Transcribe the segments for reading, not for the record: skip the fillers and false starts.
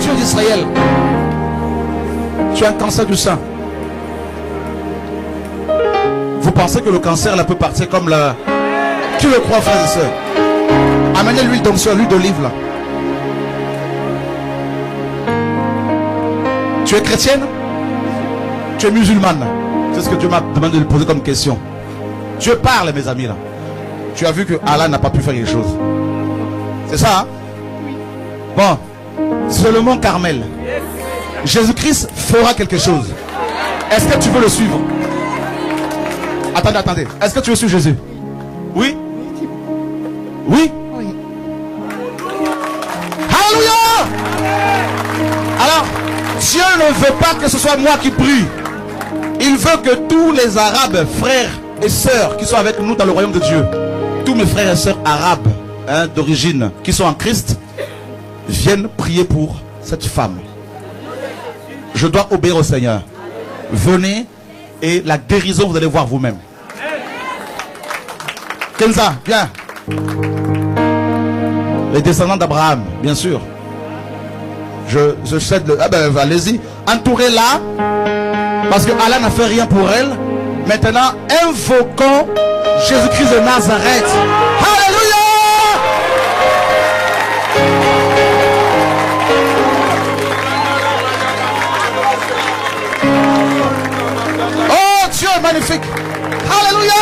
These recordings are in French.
Dieu d'Israël, tu as un cancer du sein. Vous pensez que le cancer là peut partir comme la... Qui le croit, frères et sœurs? Amenez l'huile d'onction, l'huile d'olive là. Tu es chrétienne? Tu es musulmane? C'est ce que Dieu m'a demandé de lui poser comme question. Dieu parle, mes amis là. Tu as vu que Allah n'a pas pu faire quelque chose. C'est ça, hein? Bon, c'est le mont Carmel. Jésus-Christ fera quelque chose. Est-ce que tu veux le suivre? Attendez, attendez. Est-ce que tu veux suivre Jésus? Oui? Oui? Alléluia! Alors, Dieu ne veut pas que ce soit moi qui prie. Il veut que tous les Arabes, frères et sœurs qui sont avec nous dans le royaume de Dieu, tous mes frères et sœurs arabes d'origine qui sont en Christ, viennent prier pour cette femme. Je dois obéir au Seigneur. Venez et la guérison, vous allez voir vous-même. Kenza, viens. Les descendants d'Abraham, bien sûr. Je cède le... Ah ben, allez-y. Entourez-la. Parce que Allah n'a fait rien pour elle. Maintenant, invoquons Jésus-Christ de Nazareth. Alléluia! Oh, Dieu est magnifique. Alléluia!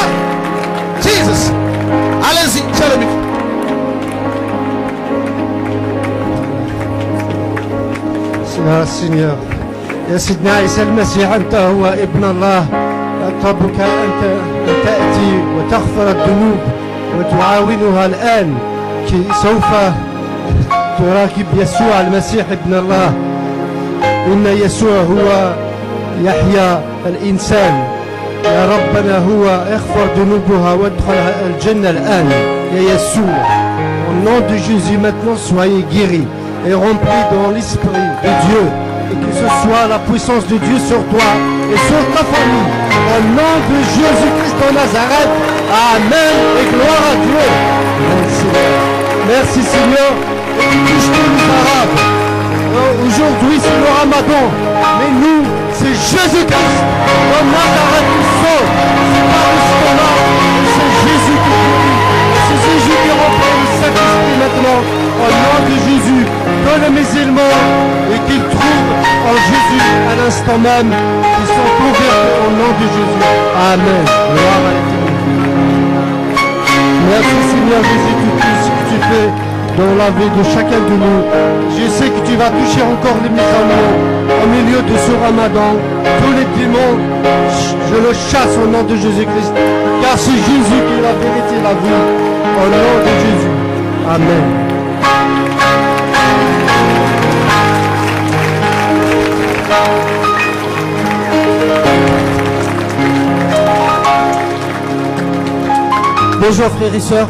Jesus. Allez-y, tiens le micro. يا سينيور يا سيدنا عيسى المسيح أنت هو ابن الله. أطلبك أن تأتي وتغفر الذنوب وتعاونها الآن كي سوف تراقب يسوع المسيح ابن الله. إن يسوع هو يحيى الإنسان. يا ربنا هو اغفر ذنوبها وادخلها الجنة الآن يا يسوع. Au nom de Jésus maintenant soyez guéris et remplis dans l'esprit de Dieu et que ce soit la puissance de Dieu sur toi et sur ta famille. Au nom de Jésus-Christ de Nazareth. Amen et gloire à Dieu. Merci, merci Seigneur. Et tu touches tous les Arabes. Aujourd'hui c'est le Ramadan, mais nous c'est Jésus-Christ de Nazareth qui sauve. C'est pas de ce qu'on a, c'est Jésus qui guérit. C'est Jésus qui remplit le Saint-Esprit maintenant. Au nom de Jésus, que les musulmans et qu'ils trouvent en Jésus à l'instant même, ils sont ouverts au nom de Jésus. Amen. Gloire à l'éternel. Merci Seigneur Jésus pour tout ce que tu fais dans la vie de chacun de nous. Je sais que tu vas toucher encore les musulmans au milieu de ce Ramadan. Tous les démons, je le chasse au nom de Jésus-Christ. Car c'est Jésus qui est la vérité et la vie. Au nom de Jésus. Amen. Bonjour frères et sœurs.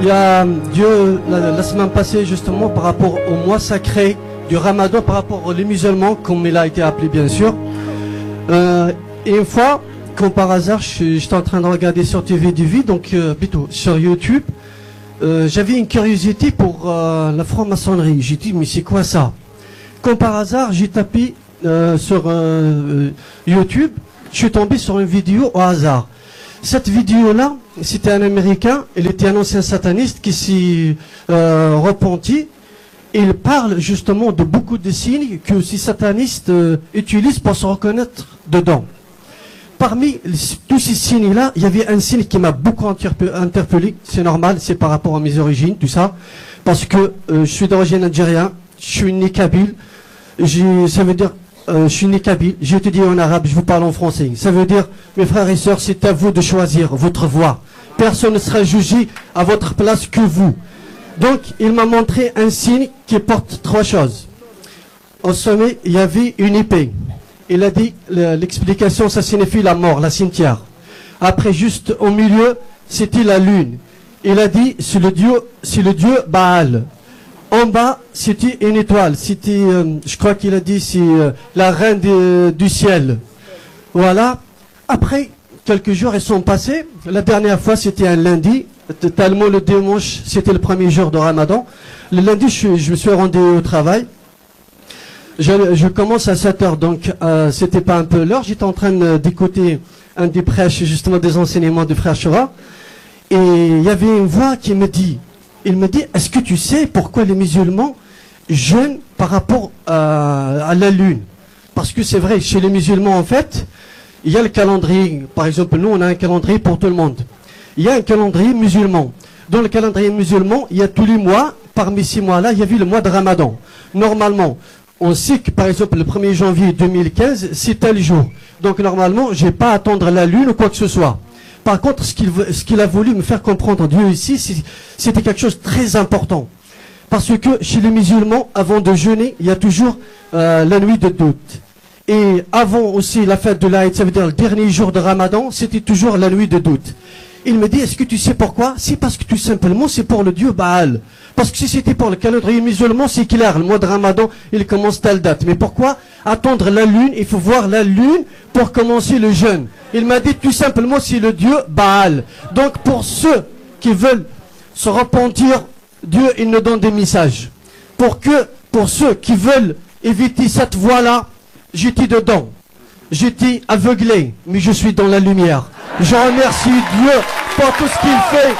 Il y a Dieu la semaine passée justement par rapport au mois sacré du Ramadan, par rapport aux musulmans comme il a été appelé bien sûr. Et une fois, comme par hasard, j'étais en train de regarder sur TV, donc plutôt sur YouTube. J'avais une curiosité pour la franc-maçonnerie. J'ai dit mais c'est quoi ça? Comme par hasard, j'ai tapé sur YouTube, je suis tombé sur une vidéo au hasard. Cette vidéo-là, c'était un Américain, il était un ancien sataniste qui s'est repenti. Il parle justement de beaucoup de signes que ces satanistes utilisent pour se reconnaître dedans. Parmi tous ces signes-là, il y avait un signe qui m'a beaucoup interpellé. C'est normal, c'est par rapport à mes origines, tout ça. Parce que je suis d'origine algérienne, je suis né kabyle. Ça veut dire, je suis né kabyle, j'ai étudié en arabe, je vous parle en français. Ça veut dire, mes frères et sœurs, c'est à vous de choisir votre voie. Personne ne sera jugé à votre place que vous. Donc, il m'a montré un signe qui porte trois choses. Au sommet, il y avait une épée. Il a dit, l'explication, ça signifie la mort, la cimetière. Après, juste au milieu, c'était la lune. Il a dit, c'est le dieu Baal. En bas, c'était une étoile. C'était, je crois qu'il a dit, c'est la reine du ciel. Voilà. Après, quelques jours, ils sont passés. La dernière fois, c'était un lundi. Tellement le dimanche, c'était le premier jour de Ramadan. Le lundi, je me suis rendu au travail. Je commence à 7 heures, donc c'était pas un peu l'heure. J'étais en train d'écouter un des prêches, justement des enseignements du frère Chora. Et il y avait une voix qui me dit, il me dit, est-ce que tu sais pourquoi les musulmans jeûnent par rapport à la lune? Parce que c'est vrai, chez les musulmans en fait, il y a le calendrier. Par exemple, nous on a un calendrier pour tout le monde. Il y a un calendrier musulman. Dans le calendrier musulman, il y a tous les mois, parmi ces mois-là, il y avait le mois de Ramadan. Normalement, on sait que par exemple le 1er janvier 2015, c'est tel jour. Donc normalement, je n'ai pas à attendre la lune ou quoi que ce soit. Par contre, ce qu'il a voulu me faire comprendre, Dieu ici, c'était quelque chose de très important. Parce que chez les musulmans, avant de jeûner, il y a toujours la nuit de doute. Et avant aussi la fête de l'Aïd, ça veut dire le dernier jour de Ramadan, c'était toujours la nuit de doute. Il me dit, est-ce que tu sais pourquoi? C'est parce que tout simplement, c'est pour le dieu Baal. Parce que si c'était pour le calendrier musulman, c'est clair, le mois de Ramadan, il commence telle date. Mais pourquoi attendre la lune? Il faut voir la lune pour commencer le jeûne. Il m'a dit tout simplement, c'est le dieu Baal. Donc pour ceux qui veulent se repentir, Dieu, il nous donne des messages. Pour ceux qui veulent éviter cette voie-là, j'étais dedans. J'étais aveuglé, mais je suis dans la lumière. Je remercie Dieu pour tout ce qu'il fait.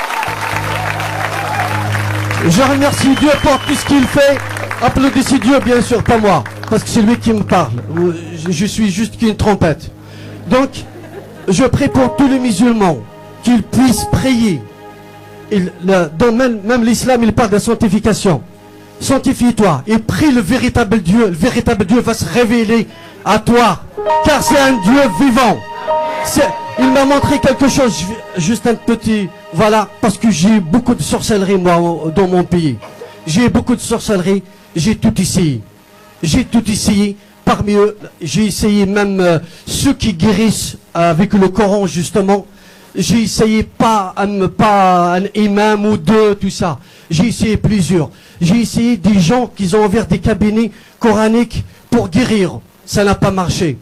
Je remercie Dieu pour tout ce qu'il fait. Applaudissez Dieu, bien sûr, pas moi, parce que c'est lui qui me parle. Je suis juste qu'une trompette. Donc, je prie pour tous les musulmans qu'ils puissent prier. Même l'islam, il parle de sanctification. Sanctifie-toi et prie le véritable Dieu. Le véritable Dieu va se révéler à toi, car c'est un Dieu vivant. Il m'a montré quelque chose, juste un petit, voilà, parce que j'ai beaucoup de sorcellerie, moi, dans mon pays. J'ai beaucoup de sorcellerie, j'ai tout essayé. J'ai tout essayé. Parmi eux, j'ai essayé même ceux qui guérissent avec le Coran, justement. J'ai essayé pas un imam ou deux, tout ça. J'ai essayé plusieurs. J'ai essayé des gens qui ont ouvert des cabinets coraniques pour guérir. Ça n'a pas marché.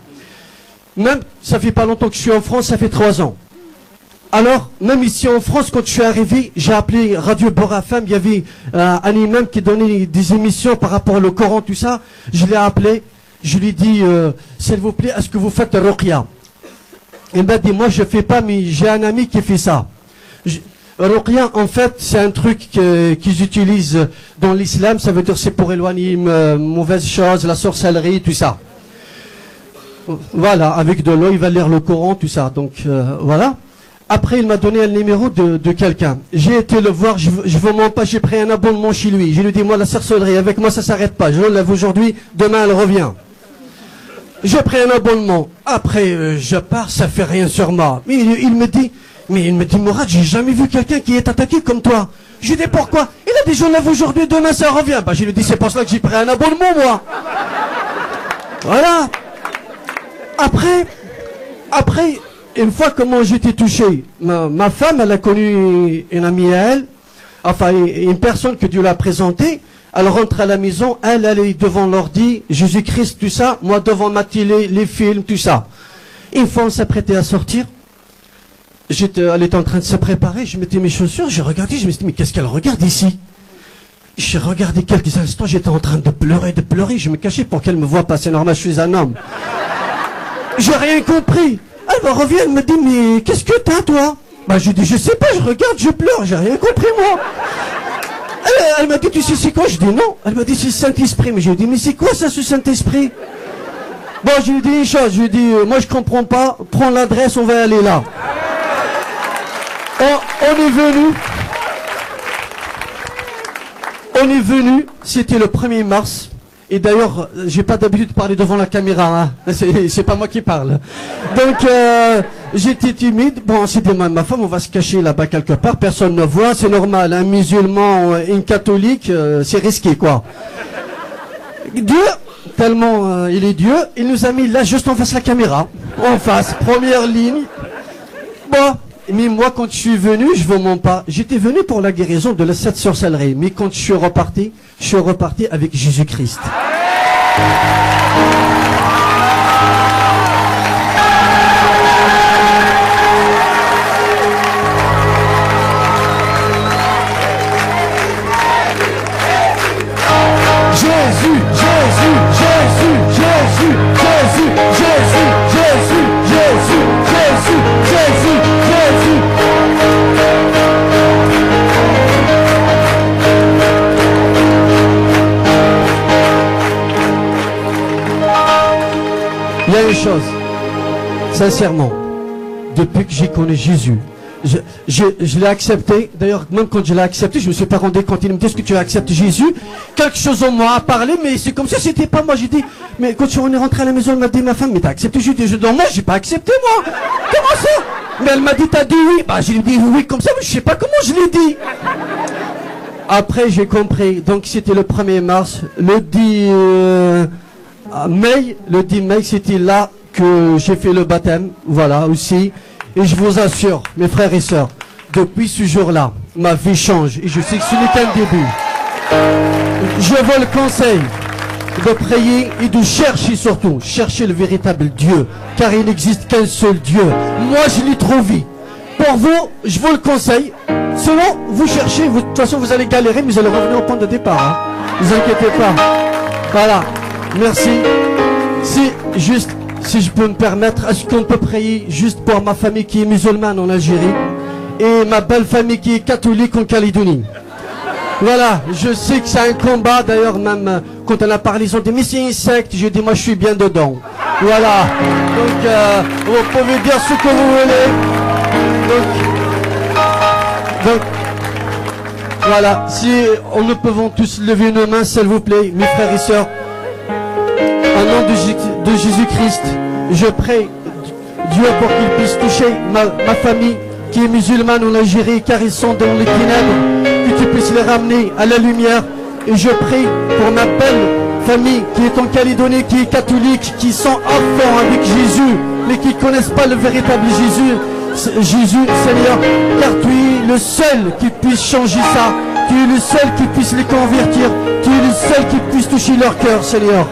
Même, ça fait pas longtemps que je suis en France, ça fait 3 ans. Alors, même ici en France, quand je suis arrivé, j'ai appelé Radio Beurre FM, il y avait un imam qui donnait des émissions par rapport au Coran, tout ça. Je l'ai appelé, je lui ai dit, s'il vous plaît, est-ce que vous faites Ruqya? Il m'a dit, moi je fais pas, mais j'ai un ami qui fait ça. Ruqya, en fait, c'est un truc qu'ils utilisent dans l'islam, ça veut dire c'est pour éloigner mauvaises choses, la sorcellerie, tout ça. Voilà, avec de l'eau, il va lire le Coran, tout ça. Donc, voilà. Après, il m'a donné un numéro de quelqu'un. J'ai été le voir, je vous mens pas, j'ai pris un abonnement chez lui. Je lui ai dit, moi, la sorcellerie, avec moi, ça s'arrête pas. Je l'enlève aujourd'hui, demain, elle revient. J'ai pris un abonnement. Après, je pars, ça fait rien sur moi. Mais il me dit, Mourad, j'ai jamais vu quelqu'un qui est attaqué comme toi. Je lui ai dit, pourquoi? Il a dit, je l'enlève aujourd'hui, demain, ça revient. Bah, je lui ai dit, c'est pour cela que j'ai pris un abonnement, moi. Voilà. Après, une fois que moi j'étais touché, ma femme, elle a connu une amie à elle, enfin une personne que Dieu l'a présentée. Elle rentre à la maison, elle est devant l'ordi, Jésus-Christ, tout ça, moi devant ma télé, les films, tout ça. Une fois on s'apprêtait à sortir, elle était en train de se préparer, je mettais mes chaussures, j'ai regardé, je me suis dit, mais qu'est-ce qu'elle regarde ici? J'ai regardé quelques instants, j'étais en train de pleurer, je me cachais pour qu'elle me voie pas, c'est normal, je suis un homme. J'ai rien compris. Elle me revient, elle me dit, mais qu'est-ce que t'as, toi? Bah, je dis, je sais pas, je regarde, je pleure, j'ai rien compris, moi. Elle m'a dit, tu sais, c'est quoi? Je dis, non. Elle m'a dit, c'est le Saint-Esprit. Mais je lui ai dit, mais c'est quoi ça, ce Saint-Esprit? Bon, je lui ai dit une chose, je lui ai dit, moi, je comprends pas, prends l'adresse, on va aller là. On est venu, c'était le 1er mars. Et d'ailleurs, j'ai pas d'habitude de parler devant la caméra, hein. C'est pas moi qui parle. Donc, j'étais timide. Bon, on s'est dit, ma femme, on va se cacher là-bas quelque part, personne ne voit, c'est normal. Un musulman, une catholique, c'est risqué, quoi. Dieu, tellement il est Dieu, il nous a mis là, juste en face de la caméra. En face, première ligne. Bon, mais moi, quand je suis venu, je vous mens pas, j'étais venu pour la guérison de cette sorcellerie. Mais quand je suis reparti avec Jésus-Christ. Jésus, Jésus, Jésus. Jésus, Jésus, Jésus, Jésus, Jésus, Jésus, Jésus, Jésus. Il y a une chose, sincèrement, depuis que j'ai connu Jésus, je l'ai accepté. D'ailleurs, même quand je l'ai accepté, je ne me suis pas rendu compte. Il me dit, est-ce que tu acceptes Jésus? Quelque chose en moi a parlé, mais c'est comme si c'était pas moi. J'ai dit, mais quand on est rentré à la maison, elle m'a dit, ma femme, mais t'as accepté Jésus? Je dis, non, moi, j'ai pas accepté, moi. Comment ça? Mais elle m'a dit, t'as dit oui. Bah, j'ai dit oui comme ça, mais je sais pas comment je l'ai dit. Après, j'ai compris. Donc, c'était le 1er mars. Le 10 mai, c'était là que j'ai fait le baptême. Voilà, aussi. Et je vous assure, mes frères et sœurs, depuis ce jour-là, ma vie change. Et je sais que ce n'est qu'un début. Je vous le conseille de prier et de chercher surtout, chercher le véritable Dieu. Car il n'existe qu'un seul Dieu. Moi, je l'ai trouvé. Pour vous, je vous le conseille. Sinon, vous cherchez, de toute façon, vous allez galérer, mais vous allez revenir au point de départ. Hein. Ne vous inquiétez pas. Voilà. Merci. Si je peux me permettre, est-ce qu'on peut prier juste pour ma famille qui est musulmane en Algérie et ma belle famille qui est catholique en Calédonie? Voilà, je sais que c'est un combat, d'ailleurs même quand on a parlé, ils ont dit mais c'est une secte, j'ai dit moi je suis bien dedans. Voilà, donc vous pouvez dire ce que vous voulez. Donc voilà, si nous pouvons tous lever nos mains s'il vous plaît, mes frères et sœurs. Au nom de Jésus-Christ, je prie Dieu pour qu'il puisse toucher ma famille qui est musulmane en Algérie, car ils sont dans les ténèbres, que tu puisses les ramener à la lumière. Et je prie pour ma belle famille qui est en Calédonie, qui est catholique, qui sont enfants avec Jésus, mais qui ne connaissent pas le véritable Jésus, Seigneur, car tu es le seul qui puisse changer ça, tu es le seul qui puisse les convertir, tu es le seul qui puisse toucher leur cœur, Seigneur.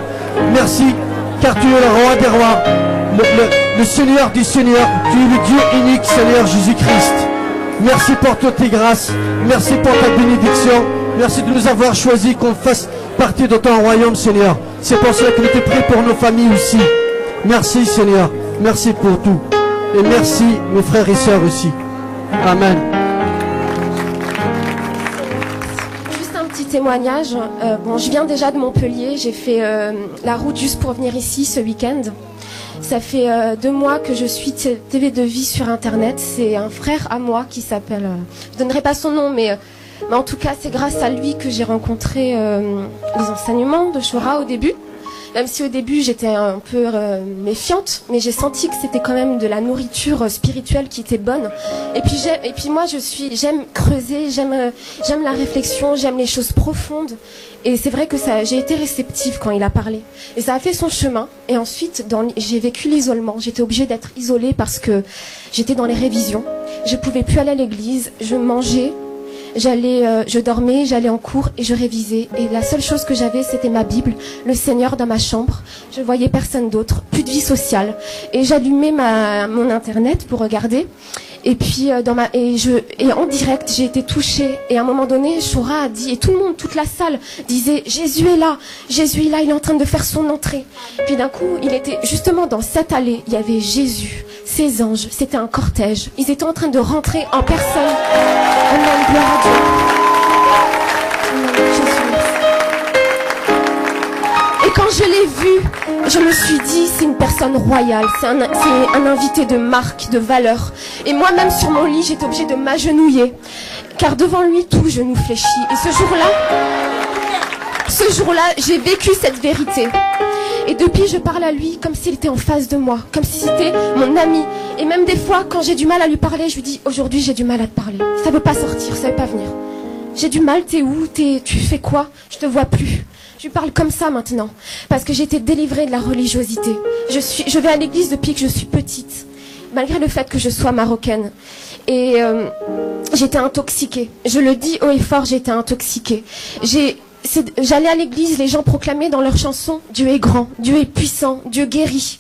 Merci, car tu es le roi des rois, le Seigneur des seigneurs, tu es le Dieu unique, Seigneur Jésus-Christ. Merci pour toutes tes grâces, merci pour ta bénédiction, merci de nous avoir choisi qu'on fasse partie de ton royaume, Seigneur. C'est pour cela que nous te prions pour nos familles aussi. Merci, Seigneur, merci pour tout. Et merci, mes frères et sœurs aussi. Amen. Témoignage. Bon, je viens déjà de Montpellier, j'ai fait la route juste pour venir ici ce week-end. Ça fait 2 mois que je suis TV de vie sur internet. C'est un frère à moi qui s'appelle, je donnerai pas son nom, mais en tout cas c'est grâce à lui que j'ai rencontré les enseignements de Shura au début. Même si au début j'étais un peu méfiante, mais j'ai senti que c'était quand même de la nourriture spirituelle qui était bonne. Et puis moi j'aime creuser, j'aime la réflexion, j'aime les choses profondes. Et c'est vrai que j'ai été réceptive quand il a parlé. Et ça a fait son chemin. Et ensuite j'ai vécu l'isolement. J'étais obligée d'être isolée parce que j'étais dans les révisions. Je pouvais plus aller à l'église, je mangeais. Je dormais, j'allais en cours et je révisais. Et la seule chose que j'avais, c'était ma Bible, le Seigneur dans ma chambre. Je voyais personne d'autre, plus de vie sociale. Et j'allumais mon internet pour regarder. Et puis et en direct, j'ai été touchée. Et à un moment donné, Shura a dit, et tout le monde, toute la salle disait, Jésus est là, il est en train de faire son entrée. Puis d'un coup, il était justement dans cette allée, il y avait Jésus, ses anges, c'était un cortège. Ils étaient en train de rentrer en personne. Amen, gloire à Dieu. Amen, Jésus. Et quand je l'ai vu, je me suis dit, c'est une personne royale, c'est un invité de marque, de valeur. Et moi-même sur mon lit, j'étais obligée de m'agenouiller, car devant lui, tout genou fléchit. Et ce jour-là, j'ai vécu cette vérité. Et depuis, je parle à lui comme s'il était en face de moi, comme si c'était mon ami. Et même des fois, quand j'ai du mal à lui parler, je lui dis, aujourd'hui, j'ai du mal à te parler. Ça veut pas sortir, ça veut pas venir. J'ai du mal, t'es où? Tu fais quoi? Je te vois plus. Je lui parle comme ça maintenant, parce que j'ai été délivrée de la religiosité. Je vais à l'église depuis que je suis petite, malgré le fait que je sois marocaine. Et j'étais intoxiquée. Je le dis haut et fort, j'étais intoxiquée. J'allais à l'église, les gens proclamaient dans leurs chansons « Dieu est grand, Dieu est puissant, Dieu guérit ».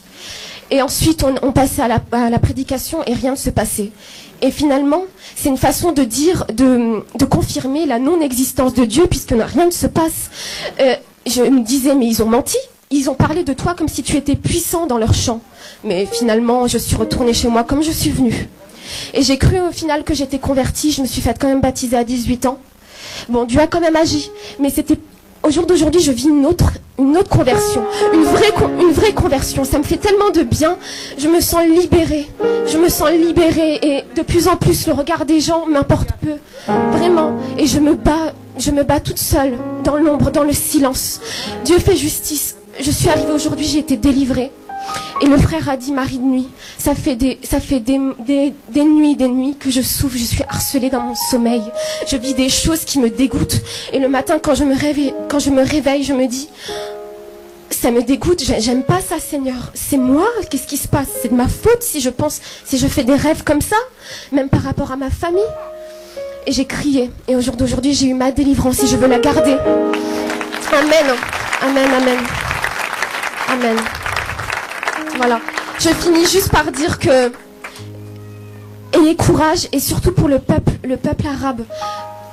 Et ensuite, on passait à la prédication et rien ne se passait. Et finalement, c'est une façon de dire, de confirmer la non-existence de Dieu puisque rien ne se passe. Je me disais, mais ils ont menti. ils ont parlé de toi comme si tu étais puissant dans leur chant. Mais finalement, je suis retournée chez moi comme je suis venue. Et j'ai cru au final que j'étais convertie. Je me suis faite quand même baptiser à 18 ans. Bon, Dieu a quand même agi. Mais c'était... Au jour d'aujourd'hui, je vis une autre conversion. Une vraie conversion. Ça me fait tellement de bien. Je me sens libérée. Je me sens libérée. Et de plus en plus, le regard des gens m'importe peu. Vraiment. Et je me bats toute seule, dans l'ombre, dans le silence. Dieu fait justice. Je suis arrivée aujourd'hui, j'ai été délivrée. Et le frère a dit, Marie de nuit, ça fait des nuits que je souffre, je suis harcelée dans mon sommeil. Je vis des choses qui me dégoûtent. Et le matin, quand je me réveille, je me dis, ça me dégoûte, j'aime pas ça, Seigneur. C'est moi, qu'est-ce qui se passe? C'est de ma faute si je fais des rêves comme ça, même par rapport à ma famille. Et j'ai crié. Et au jour d'aujourd'hui, j'ai eu ma délivrance et je veux la garder. Amen. Amen, amen. Amen. Voilà. Je finis juste par dire que ayez courage, et surtout pour le peuple arabe.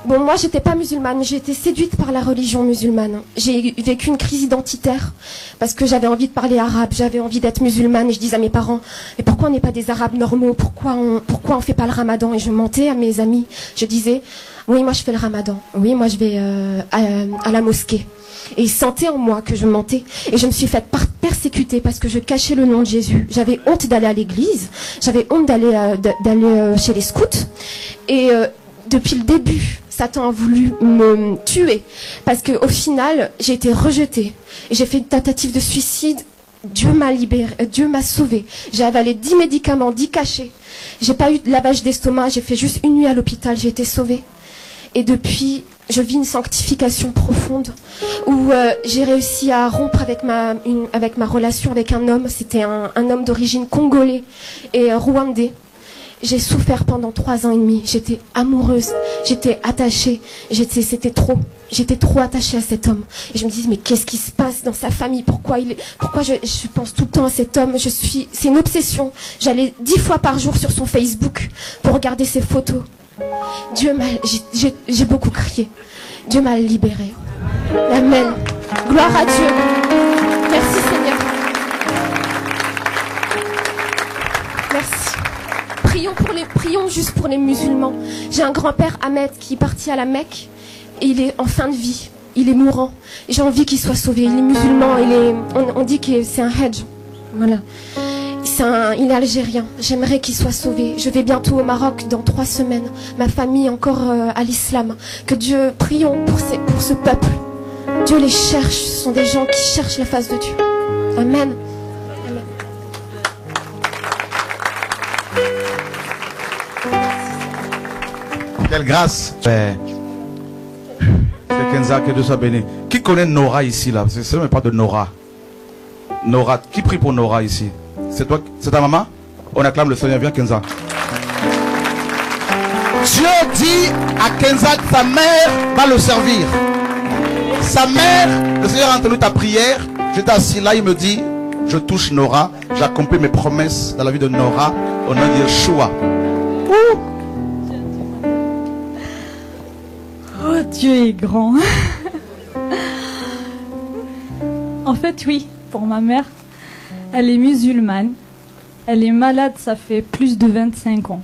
Bon, moi, j'étais pas musulmane, j'ai été séduite par la religion musulmane. J'ai vécu une crise identitaire parce que j'avais envie de parler arabe, j'avais envie d'être musulmane, et je disais à mes parents, mais pourquoi on n'est pas des arabes normaux? Pourquoi on fait pas le ramadan? Et je mentais à mes amis. Je disais, oui, moi je fais le ramadan. Oui, moi je vais à la mosquée. Et ils sentaient en moi que je mentais. Et je me suis faite persécuter parce que je cachais le nom de Jésus. J'avais honte d'aller à l'église. J'avais honte d'aller chez les scouts. Et depuis le début, Satan a voulu me tuer. Parce qu'au final, j'ai été rejetée. Et j'ai fait une tentative de suicide. Dieu m'a libérée. Dieu m'a sauvée. J'ai avalé 10 médicaments, 10 cachets. J'ai pas eu de lavage d'estomac. J'ai fait juste une nuit à l'hôpital. J'ai été sauvée. Et depuis, je vis une sanctification profonde où j'ai réussi à rompre avec ma relation avec un homme. C'était un homme d'origine congolais et rwandais. J'ai souffert pendant 3 ans et demi. J'étais amoureuse, j'étais attachée, c'était trop. J'étais trop attachée à cet homme. Et je me disais, mais qu'est-ce qui se passe dans sa famille? Pourquoi je pense tout le temps à cet homme? C'est une obsession. J'allais 10 fois par jour sur son Facebook pour regarder ses photos. J'ai beaucoup crié. Dieu m'a libérée. Amen. Gloire à Dieu. Merci Seigneur. Merci. Prions juste pour les musulmans. J'ai un grand-père Ahmed qui est parti à la Mecque et il est en fin de vie. Il est mourant. J'ai envie qu'il soit sauvé. Il est musulman. On dit que c'est un hajj. Voilà. Il est algérien. J'aimerais qu'il soit sauvé. Je vais bientôt au Maroc dans 3 semaines. Ma famille encore à l'islam. Que Dieu, prions pour ce peuple. Dieu les cherche. Ce sont des gens qui cherchent la face de Dieu. Amen. Amen. Quelle grâce. C'est Kenza, que Dieu soit béni. Qui connaît Nora ici là? C'est même pas de Nora. Nora, qui prie pour Nora ici? C'est toi, c'est ta maman? On acclame le Seigneur. Viens Kenza. Dieu dit à Kenza que sa mère va le servir. Sa mère, le Seigneur a entendu ta prière. J'étais assis là, il me dit, je touche Nora. J'accomplis mes promesses dans la vie de Nora au nom de Yeshua. Oh, Dieu est grand. En fait, oui, pour ma mère, elle est musulmane. Elle est malade, ça fait plus de 25 ans.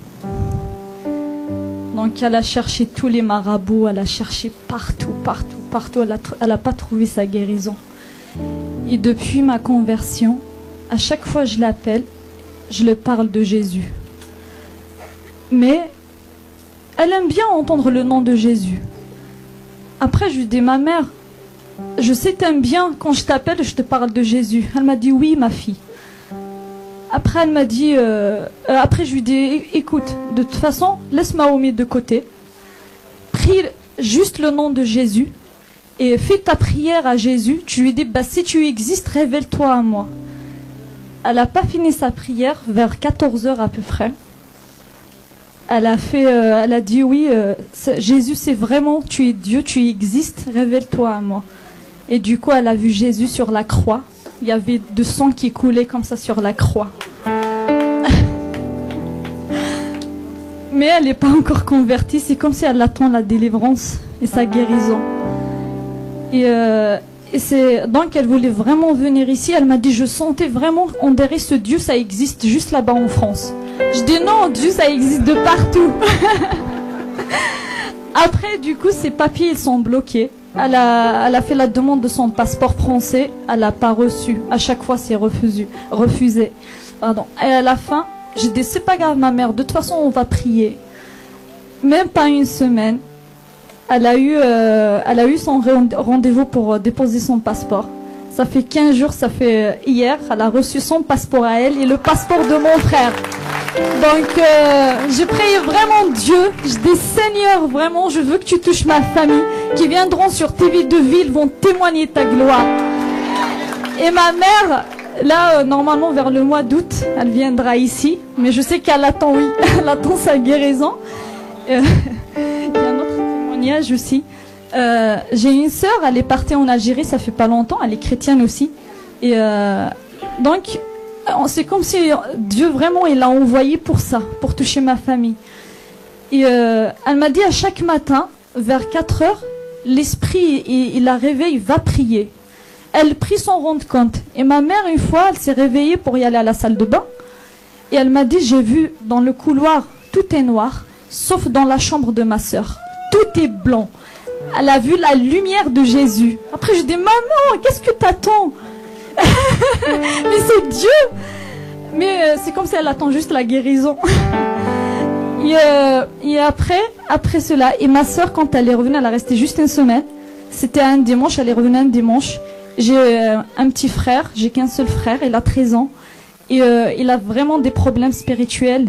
Donc elle a cherché tous les marabouts, elle a cherché partout. Elle n'a pas trouvé sa guérison. Et depuis ma conversion, à chaque fois que je l'appelle, je lui parle de Jésus. Mais elle aime bien entendre le nom de Jésus. Après, je lui dis, ma mère, je sais t'aimes bien, quand je t'appelle, je te parle de Jésus. Elle m'a dit, oui, ma fille. Après, elle m'a dit, après, je lui dis, écoute, de toute façon, laisse Mahomet de côté. Prie juste le nom de Jésus et fais ta prière à Jésus. Tu lui dis, bah, si tu existes, révèle-toi à moi. Elle n'a pas fini sa prière, vers 14 heures à peu près. Elle a dit, oui, Jésus, c'est vraiment, tu es Dieu, tu existes, révèle-toi à moi. Et du coup, elle a vu Jésus sur la croix. Il y avait du sang qui coulait comme ça sur la croix. Mais elle n'est pas encore convertie. C'est comme si elle attend la délivrance et sa guérison. Et Et c'est donc elle voulait vraiment venir ici. Elle m'a dit, je sentais vraiment, on dirait ce Dieu, ça existe juste là-bas en France. Je dis non, Dieu, ça existe de partout. Après, du coup, ses papiers, ils sont bloqués. Elle a fait la demande de son passeport français. Elle n'a pas reçu. À chaque fois, c'est refusé. Pardon. Et à la fin, j'ai dit, c'est pas grave, ma mère. De toute façon, on va prier. Même pas une semaine. Elle a eu son rendez-vous pour déposer son passeport. Ça fait 15 jours, ça fait hier. Elle a reçu son passeport à elle et le passeport de mon frère. Donc, j'ai prié vraiment Dieu. Je dis, Seigneur, vraiment, je veux que tu touches ma famille, qui viendront sur TV de ville, vont témoigner ta gloire. Et ma mère, là, normalement, vers le mois d'août, elle viendra ici. Mais je sais qu'elle attend, oui, elle attend sa guérison. Il y a un autre témoignage aussi. J'ai une sœur, elle est partie en Algérie, ça fait pas longtemps, elle est chrétienne aussi. Et donc, c'est comme si Dieu vraiment il l'a envoyé pour ça, pour toucher ma famille. Et elle m'a dit à chaque matin, vers 4 heures, l'esprit, il la réveille, va prier. Elle prie sans rendre compte. Et ma mère, une fois, elle s'est réveillée pour y aller à la salle de bain. Et elle m'a dit, j'ai vu dans le couloir, tout est noir, sauf dans la chambre de ma sœur. Tout est blanc. Elle a vu la lumière de Jésus. Après, je dis, maman, qu'est-ce que t'attends? Mais c'est Dieu. Mais c'est comme si elle attend juste la guérison. Et après cela, et ma soeur, quand elle est revenue, elle a resté juste une semaine. C'était un dimanche, elle est revenue un dimanche. J'ai un petit frère, j'ai qu'un seul frère, il a 13 ans. Et il a vraiment des problèmes spirituels.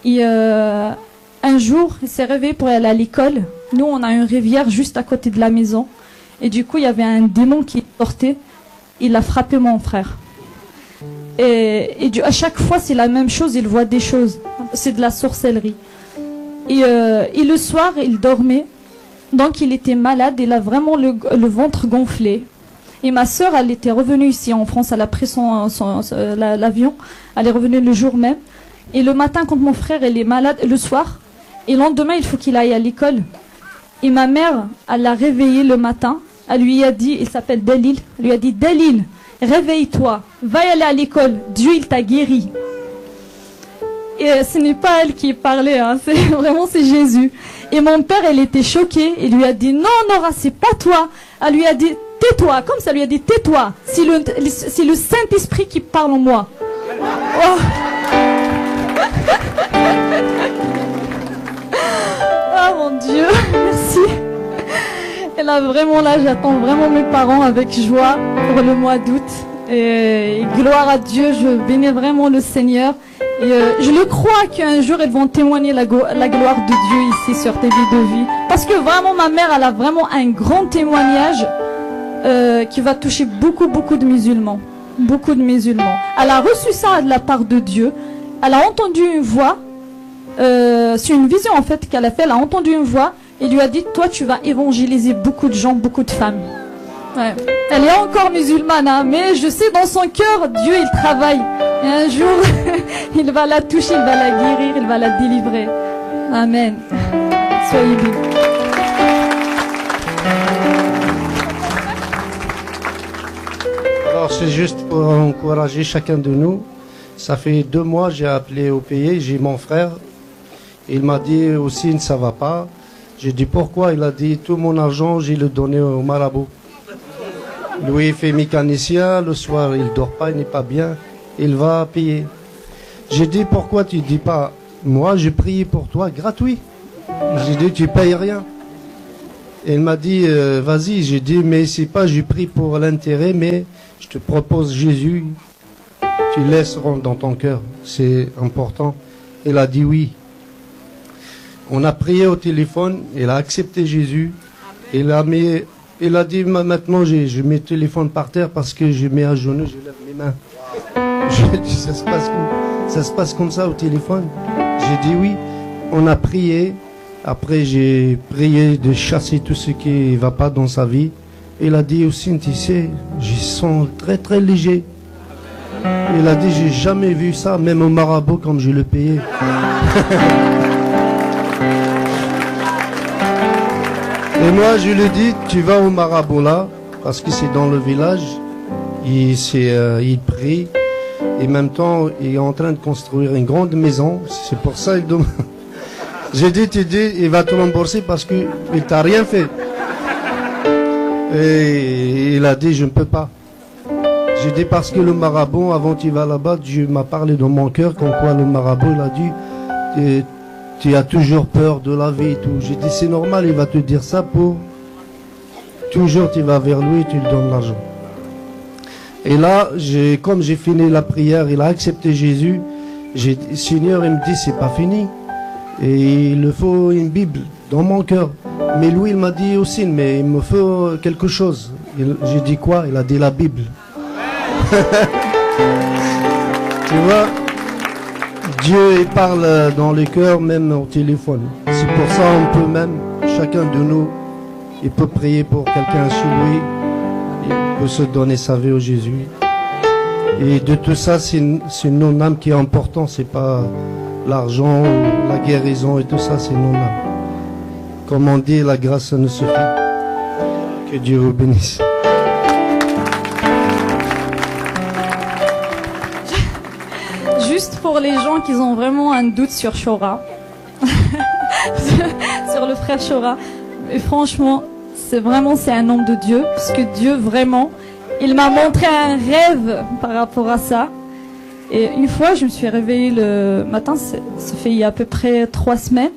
Et un jour, il s'est réveillé pour aller à l'école. Nous, on a une rivière juste à côté de la maison. Et du coup, il y avait un démon qui sortait. Il a frappé mon frère. Et à chaque fois, c'est la même chose. Il voit des choses. C'est de la sorcellerie. Et le soir, il dormait. Donc, il était malade. Il a vraiment le ventre gonflé. Et ma sœur, elle était revenue ici en France. Elle a pris l'avion. Elle est revenue le jour même. Et le matin, quand mon frère il est malade, le soir, et le lendemain, il faut qu'il aille à l'école. Et ma mère, elle l'a réveillé le matin. Elle lui a dit, il s'appelle Dalil, elle lui a dit, Dalil, réveille-toi, va y aller à l'école, Dieu il t'a guéri. Et ce n'est pas elle qui parlait, hein, c'est Jésus. Et mon père, il était choqué, il lui a dit, non Nora, c'est pas toi. Elle lui a dit, tais-toi, comme ça, elle lui a dit, tais-toi, c'est le Saint-Esprit qui parle en moi. Oh. Oh mon Dieu, merci. Et là vraiment, là j'attends vraiment mes parents avec joie pour le mois d'août. Et gloire à Dieu, je bénis vraiment le Seigneur. Et je le crois qu'un jour ils vont témoigner la gloire de Dieu ici sur TV de vie. Parce que vraiment ma mère, elle a vraiment un grand témoignage qui va toucher beaucoup de musulmans. Beaucoup de musulmans. Elle a reçu ça de la part de Dieu. Elle a entendu une voix. C'est une vision en fait qu'elle a fait. Elle a entendu une voix et lui a dit, toi tu vas évangéliser beaucoup de gens, beaucoup de femmes. Ouais. Elle est encore musulmane, hein, mais je sais dans son cœur, Dieu il travaille. Et un jour, il va la toucher, il va la guérir, il va la délivrer. Amen. Soyez bénis. Alors c'est juste pour encourager chacun de nous. Ça fait 2 mois, j'ai appelé au pays, j'ai mon frère. Il m'a dit aussi, ça va pas. J'ai dit pourquoi? Il a dit, tout mon argent, j'ai le donné au marabout. Lui, il fait mécanicien, le soir, il dort pas, il n'est pas bien. Il va payer. J'ai dit, pourquoi tu dis pas, moi, j'ai prié pour toi gratuit. J'ai dit, tu payes rien. Et il m'a dit, vas-y. J'ai dit, mais c'est pas, j'ai pris pour l'intérêt, mais je te propose Jésus. Tu laisses dans ton cœur, c'est important. Il a dit oui. On a prié au téléphone, il a accepté Jésus. Il a dit maintenant je mets le téléphone par terre parce que je mets à genoux, je lève mes mains. J'ai dit ça se passe comme ça au téléphone. J'ai dit oui. On a prié. Après j'ai prié de chasser tout ce qui ne va pas dans sa vie. Il a dit aussi, tu sais, je sens très léger. Il a dit, j'ai jamais vu ça, même au marabout comme je le payais. Et moi, je lui ai dit, tu vas au marabout là, parce que c'est dans le village. Il prie. Et en même temps, il est en train de construire une grande maison. C'est pour ça qu'il demande. J'ai dit, il va te rembourser parce qu'il t'a rien fait. Et il a dit, je ne peux pas. J'ai dit, parce que le marabout, avant qu'il va là-bas, Dieu m'a parlé dans mon cœur, comme quoi le marabout, il a dit, tu as toujours peur de la vie et tout. J'ai dit, c'est normal, il va te dire ça pour... Toujours, tu vas vers lui et tu lui donnes l'argent. Et là, comme j'ai fini la prière, il a accepté Jésus. Seigneur, il me dit, c'est pas fini. Et il me faut une Bible dans mon cœur. Mais lui, il m'a dit aussi, mais il me faut quelque chose. J'ai dit quoi? Il a dit la Bible. Tu vois, Dieu, il parle dans les cœurs, même au téléphone. C'est pour ça on peut même, chacun de nous, il peut prier pour quelqu'un chez lui. Il peut se donner sa vie au Jésus. Et de tout ça, c'est nos âmes qui est important. C'est pas l'argent, la guérison et tout ça, c'est nos âmes. Comme on dit, la grâce, ça ne suffit. Que Dieu vous bénisse. Juste pour les gens qui ont vraiment un doute sur Chora, sur le frère Chora, et franchement, c'est un homme de Dieu, parce que Dieu vraiment, il m'a montré un rêve par rapport à ça. Et une fois, je me suis réveillée le matin, ça fait il y a à peu près 3 semaines,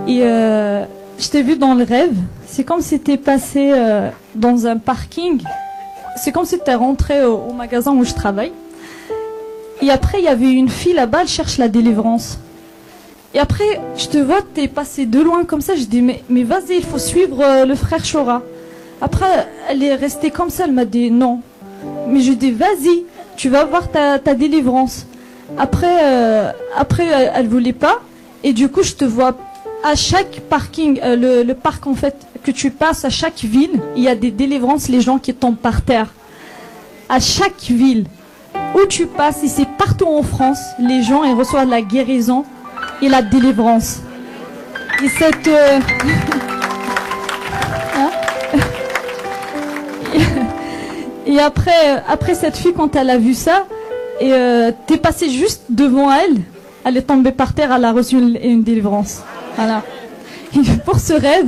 et je t'ai vu dans le rêve. C'est comme si tu étais passé dans un parking, c'est comme si tu es rentré au magasin où je travaille. Et après, il y avait une fille là-bas, elle cherche la délivrance. Et après, je te vois, t'es passé de loin comme ça. Je dis, mais vas-y, il faut suivre le frère Chora. Après, elle est restée comme ça, elle m'a dit non. Mais je dis, vas-y, tu vas voir ta délivrance. Après, elle voulait pas. Et du coup, je te vois à chaque parking, le parc en fait, que tu passes à chaque ville, il y a des délivrances, les gens qui tombent par terre. À chaque ville où tu passes, et c'est partout en France, les gens ils reçoivent la guérison et la délivrance. Et cette et après cette fille, quand elle a vu ça, et t'es passé juste devant elle, elle est tombée par terre, elle a reçu une délivrance. Voilà. Et pour ce rêve,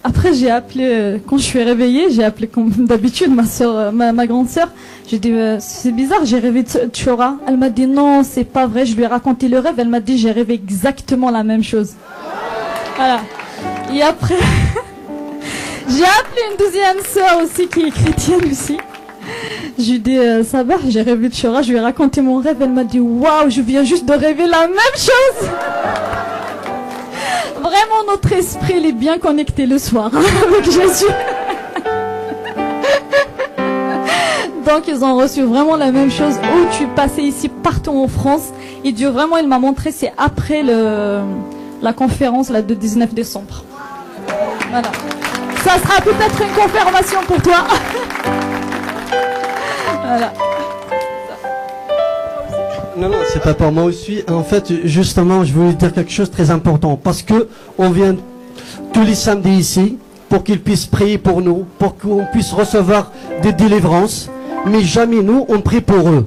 après j'ai appelé, quand je suis réveillée, j'ai appelé comme d'habitude ma soeur, ma grande sœur. J'ai dit c'est bizarre, j'ai rêvé de Chora. Elle m'a dit non, c'est pas vrai. Je lui ai raconté le rêve. Elle m'a dit j'ai rêvé exactement la même chose. Voilà. Et après, j'ai appelé une deuxième sœur aussi qui est chrétienne aussi. Je lui ai dit ça va, j'ai rêvé de Chora. Je lui ai raconté mon rêve. Elle m'a dit waouh, je viens juste de rêver la même chose. Vraiment, notre esprit il est bien connecté le soir avec Jésus. Donc ils ont reçu vraiment la même chose. Où tu passais ici partout en France. Et Dieu vraiment il m'a montré, c'est après la conférence là, de 19 décembre. Voilà. Ça sera peut-être une confirmation pour toi. Voilà. Non, c'est pas pour moi aussi. En fait, justement, je voulais dire quelque chose de très important. Parce que on vient tous les samedis ici pour qu'ils puissent prier pour nous, pour qu'on puisse recevoir des délivrances. Mais jamais nous, on prie pour eux.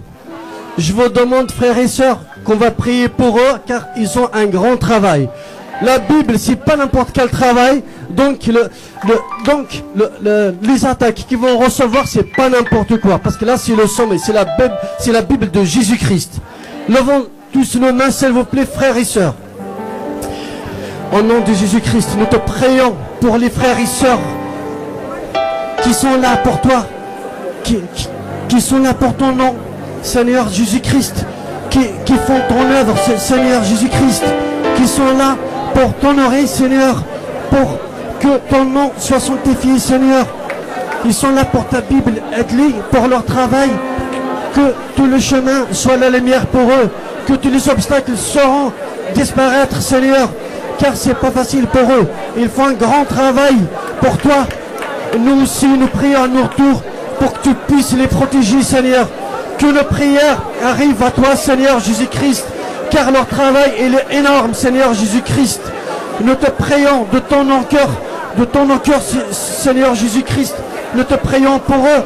Je vous demande, frères et sœurs, qu'on va prier pour eux, car ils ont un grand travail. La Bible, c'est pas n'importe quel travail. Donc, les attaques qu'ils vont recevoir, c'est pas n'importe quoi. Parce que là, c'est le sommet, c'est la Bible de Jésus-Christ. Levons tous nos mains, s'il vous plaît, frères et sœurs. Au nom de Jésus-Christ, nous te prions pour les frères et sœurs qui sont là pour toi, qui sont là pour ton nom, Seigneur Jésus-Christ, qui font ton œuvre, Seigneur Jésus-Christ, qui sont là pour t'honorer, Seigneur, pour que ton nom soit sanctifié, Seigneur. Ils sont là pour ta Bible, aide-les pour leur travail, que tout le chemin soit la lumière pour eux, que tous les obstacles sauront disparaître, Seigneur, car c'est pas facile pour eux. Ils font un grand travail pour toi. Nous aussi, nous prions à notre tour pour que tu puisses les protéger, Seigneur. Que nos prières arrivent à toi, Seigneur Jésus-Christ, car leur travail est énorme, Seigneur Jésus-Christ. Nous te prions de ton cœur, Seigneur Jésus-Christ. Nous te prions pour eux,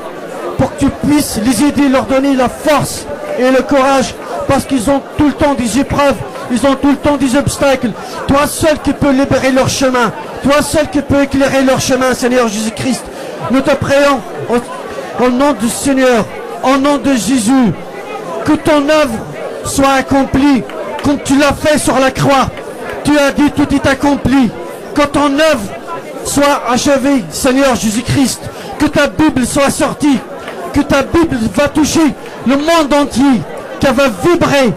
pour que tu puisses les aider, leur donner la force et le courage, parce qu'ils ont tout le temps des épreuves, ils ont tout le temps des obstacles. Toi seul qui peux libérer leur chemin, toi seul qui peux éclairer leur chemin, Seigneur Jésus-Christ. Nous te prions au nom du Seigneur, au nom de Jésus, que ton œuvre soit accomplie comme tu l'as fait sur la croix. Tu as dit tout est accompli. Que ton œuvre soit achevée, Seigneur Jésus-Christ. Que ta Bible soit sortie. Que ta Bible va toucher le monde entier. Qu'elle va vibrer.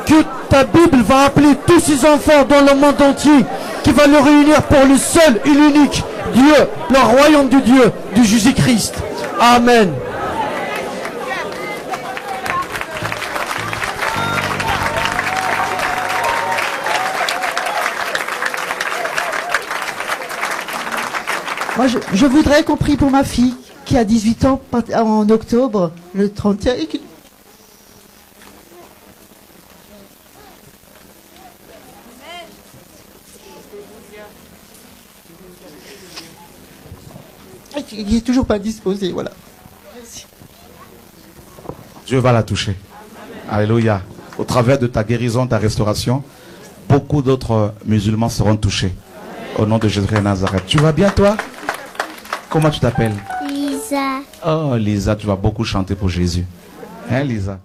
Que ta Bible va appeler tous ces enfants dans le monde entier. Qui va le réunir pour le seul et l'unique Dieu, le royaume de Dieu, de Jésus-Christ. Amen. Moi, je voudrais qu'on prie pour ma fille qui a 18 ans en octobre, le 31. Et qui... Il n'est toujours pas disposé, voilà. Merci. Dieu va la toucher. Alléluia. Au travers de ta guérison, ta restauration, beaucoup d'autres musulmans seront touchés. Au nom de Jésus de Nazareth. Tu vas bien, toi? Comment tu t'appelles? Lisa. Oh, Lisa, tu vas beaucoup chanter pour Jésus. Hein, Lisa?